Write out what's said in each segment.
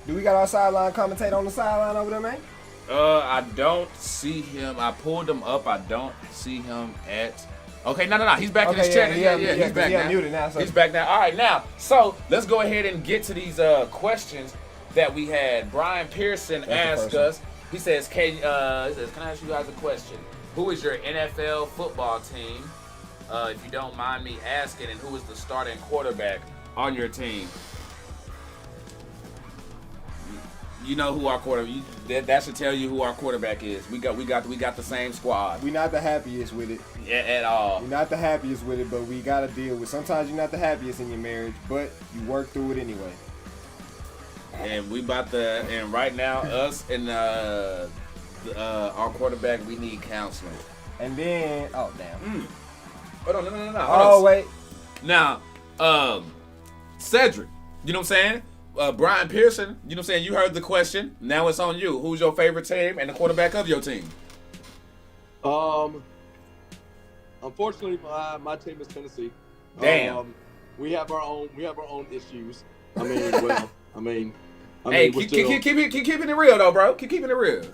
Do we got our sideline commentator on the sideline over there, man? I don't see him. I pulled him up. I don't see him at. Okay, no. He's back in his chair. Yeah, he's back now. Muted now. So. He's back now. All right, now. So let's go ahead and get to these questions that we had. Brian Pearson asked us. He says, "Can I ask you guys a question? Who is your NFL football team? If you don't mind me asking, and who is the starting quarterback on your team?" You know who our quarterback. That should tell you who our quarterback is. We got the same squad. We're not the happiest with it. Yeah, at all. We're not the happiest with it, but we got to deal with. Sometimes you're not the happiest in your marriage, but you work through it anyway. And we about to. And right now, us and our quarterback, we need counseling. And then, oh damn. Hold on, no. Hold on. Wait. Now, Cedric, you know what I'm saying? Brian Pearson, you know what I'm saying? You heard the question. Now it's on you. Who's your favorite team and the quarterback of your team? Unfortunately, my team is Tennessee. Damn. We have our own issues. Hey, keep keeping it real though, bro. Keep keeping it real.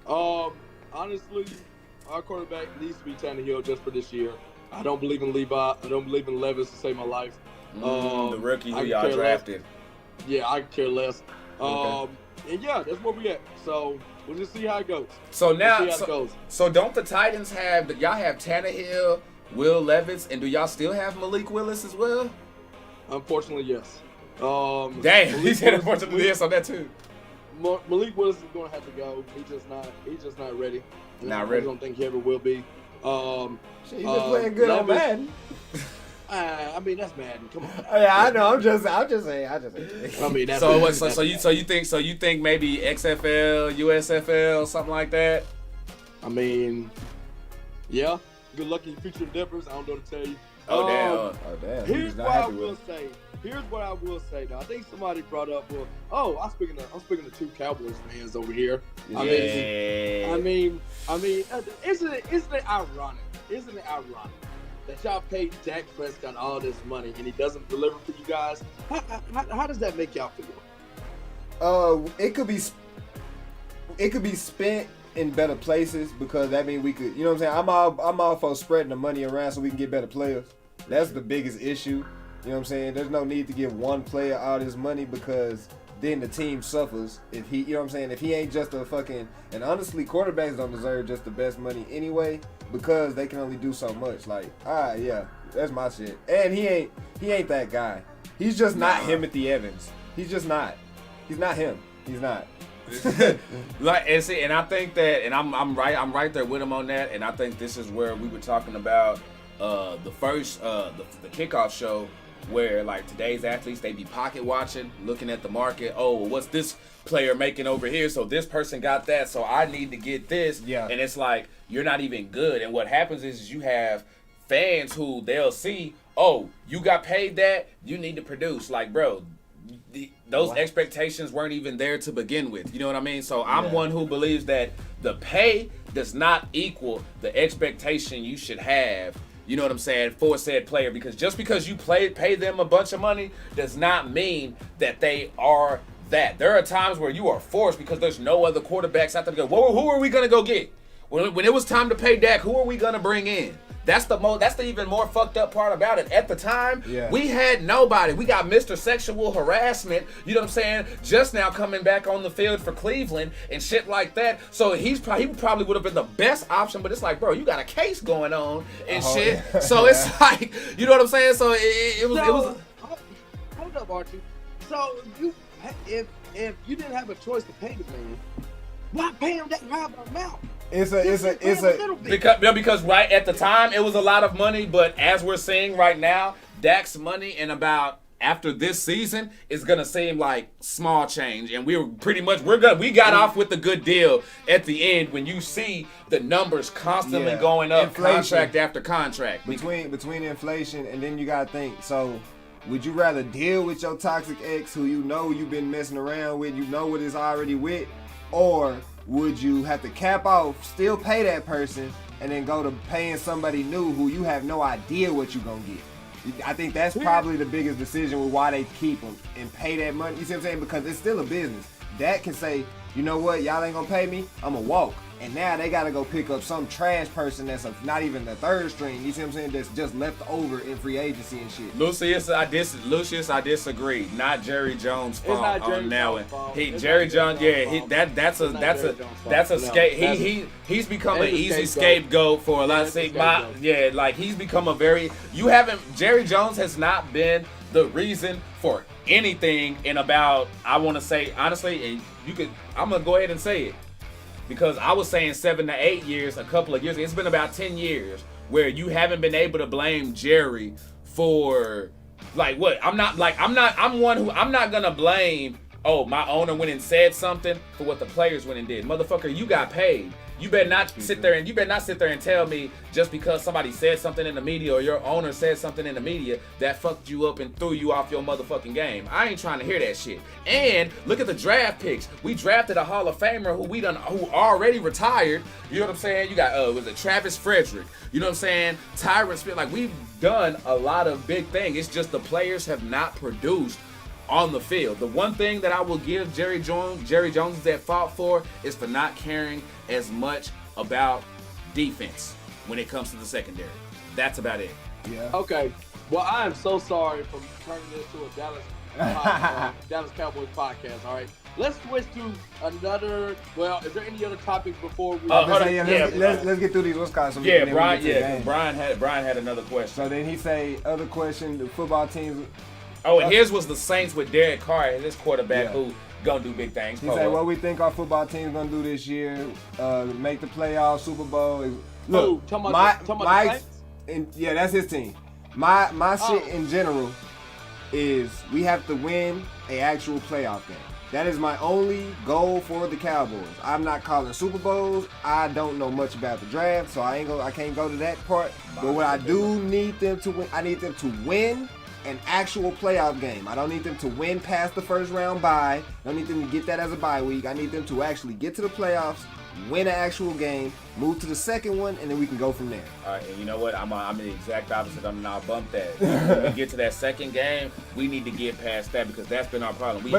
Honestly, our quarterback needs to be Tannehill just for this year. I don't believe in Levi. I don't believe in Levis to save my life. The rookie who y'all drafted. Yeah, I could care less. Okay. And yeah, that's where we at. So we'll just see how it goes. So now, so don't the Titans y'all have Tannehill, Will Levis, and do y'all still have Malik Willis as well? Unfortunately, yes. Damn, he said unfortunately yes on that too. Malik Willis is going to have to go. He's just not ready. Not ready. I don't think he ever will be. He's been playing good on Madden. I mean, that's Madden. Come on. Yeah, I know. I'm just saying. I mean, that's so you think maybe XFL, USFL, something like that? I mean, yeah. Good luck in your future endeavors. I don't know what to tell you. Oh damn. Here's what I will say. Now, I think somebody brought up. I'm speaking to two Cowboys fans over here. Yeah. I mean, isn't it ironic? Isn't it ironic that y'all paid Dak Prescott all this money and he doesn't deliver for you guys? How does that make y'all feel? It could be spent in better places because that means we could. You know what I'm saying? I'm all for spreading the money around so we can get better players. That's the biggest issue. You know what I'm saying? There's no need to give one player all this money because then the team suffers if he, you know what I'm saying? If he ain't just a fucking, and honestly, quarterbacks don't deserve just the best money anyway because they can only do so much. Like, yeah, that's my shit. And he ain't that guy. He's just not Timothy Evans. He's just not. He's not him. He's not. And I think that, and I'm right there with him on that. And I think this is where we were talking about the kickoff show, where like today's athletes, they be pocket watching, looking at the market. Oh, well, what's this player making over here? So this person got that, so I need to get this. Yeah. And it's like you're not even good. And what happens is you have fans who they'll see, oh, you got paid that, you need to produce. Like, bro, those expectations weren't even there to begin with. You know what I mean? So I'm one who believes that the pay does not equal the expectation you should have. You know what I'm saying, for said player, because just because you pay them a bunch of money does not mean that they are that. There are times where you are forced because there's no other quarterbacks out there to go, well, who are we going to go get? When it was time to pay Dak, who are we going to bring in? That's the even more fucked up part about it. At the time, we had nobody. We got Mr. Sexual Harassment, you know what I'm saying, just now coming back on the field for Cleveland and shit like that. So he probably would have been the best option, but it's like, bro, you got a case going on and shit. Yeah. So it's like, you know what I'm saying? So it was. Hold up, Archie. So if you didn't have a choice to pay the man, why pay him that high of an amount? Because right at the time it was a lot of money, but as we're seeing right now, Dak's money in about after this season is gonna seem like small change, and we got off with a good deal at the end when you see the numbers constantly going up, inflation, contract after contract. Between inflation and then you gotta think, so would you rather deal with your toxic ex who you know you've been messing around with, you know what it's already with, or would you have to cap off, still pay that person, and then go to paying somebody new who you have no idea what you're going to get? I think that's probably the biggest decision with why they keep him and pay that money. You see what I'm saying? Because it's still a business. Dak can say, you know what, y'all ain't gonna pay me, I'm gonna walk. And now they gotta go pick up some trash person that's not even the third string. You see what I'm saying? That's just left over in free agency and shit. Lucius, I disagree. Not Jerry Jones' fault on that one. Jerry Jones, that's a he's become an easy scapegoat for a lot of things. He's become a very Jerry Jones has not been the reason for anything in about, I want to say honestly, and I'm gonna go ahead and say it. Because I was saying 7 to 8 years, a couple of years. It's been about 10 years where you haven't been able to blame Jerry for like what? I'm not gonna blame, my owner went and said something for what the players went and did. Motherfucker, you got paid. You better not sit there and tell me just because somebody said something in the media or your owner said something in the media that fucked you up and threw you off your motherfucking game. I ain't trying to hear that shit. And look at the draft picks. We drafted a Hall of Famer who already retired. You know what I'm saying? You got was it Travis Frederick? You know what I'm saying? Tyron Smith. Like, we've done a lot of big things. It's just the players have not produced on the field. The one thing that I will give Jerry Jones is at fault for is for not caring as much about defense when it comes to the secondary. That's about it. Yeah. Okay. Well, I am so sorry for turning this to a Dallas Cowboys podcast. All right. Let's switch to another. Well, is there any other topics before we? Let's get through these Wisconsin. Brian had another question. So then he say other question. The football teams. Oh, and his was the Saints with Derek Carr, his quarterback, who gonna do big things. He said, what we think our football team's gonna do this year, make the playoffs, Super Bowl. Look, that's his team. My shit in general is we have to win an actual playoff game. That is my only goal for the Cowboys. I'm not calling Super Bowls. I don't know much about the draft, so I can't go to that part. But what I do need them to win, I need them to win an actual playoff game. I don't need them to win past the first round bye. I don't need them to get that as a bye week. I need them to actually get to the playoffs, win an actual game, move to the second one, and then we can go from there. All right, and you know what? I'm the exact opposite. I'll bump that. When we get to that second game, we need to get past that because that's been our problem. We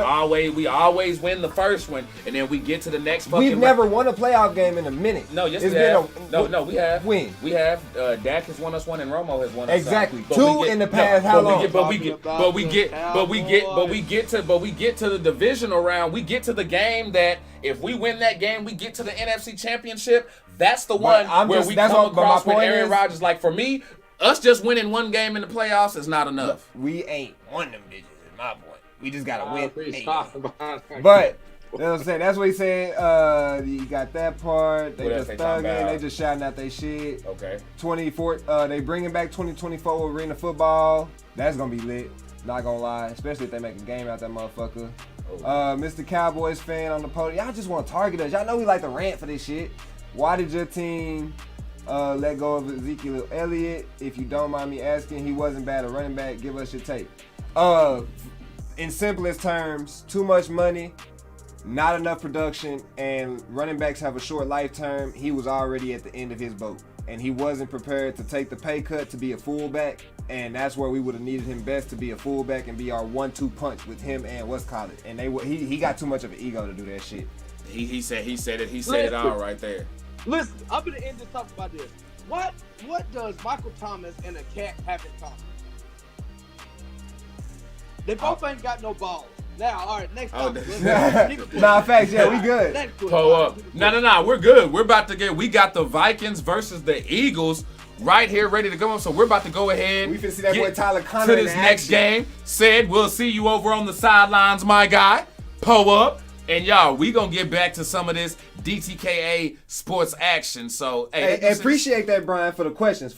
always win the first one, and then we get to the next fucking. We've never won a playoff game in a minute. No, yes, we have. We have. When? We have. Dak has won us one, and Romo has won us exactly. Two in the past. How long? But we get to the divisional round. We get to the game that if we win that game, we get to the NFC Championship. That's the one where we come across with Aaron Rodgers. Like, for me, us just winning one game in the playoffs is not enough. We ain't won them bitches, is my point. We just got to win. But, you know what I'm saying? That's what he said. You got that part. They just thugging. They just shouting out their shit. Okay. 24. They bringing back 2024 arena football. That's going to be lit. Not going to lie. Especially if they make a game out that motherfucker. Mr. Cowboys fan on the podium. Y'all just want to target us. Y'all know we like to rant for this shit. Why did your team let go of Ezekiel Elliott? If you don't mind me asking, he wasn't bad a running back. Give us your take. In simplest terms, too much money, not enough production, and running backs have a short lifetime. He was already at the end of his boat, and he wasn't prepared to take the pay cut to be a fullback, and that's where we would have needed him best, to be a fullback and be our 1-2 punch with him and what's called it. And he got too much of an ego to do that shit. He said it all right there. Listen, I'm gonna end this talk about this. What does Michael Thomas and a cat have in common? They both ain't got no balls. Now, all right, next time. Nah, facts, yeah, we good. Pull up. No, we're good. We got the Vikings versus the Eagles right here ready to go. So we're about to go ahead. We finna see that boy Tyler Connor to this next game. Said we'll see you over on the sidelines, my guy. Pull up. And y'all, we gonna get back to some of this DTKA sports action. So, hey, appreciate that, Brian, for the questions.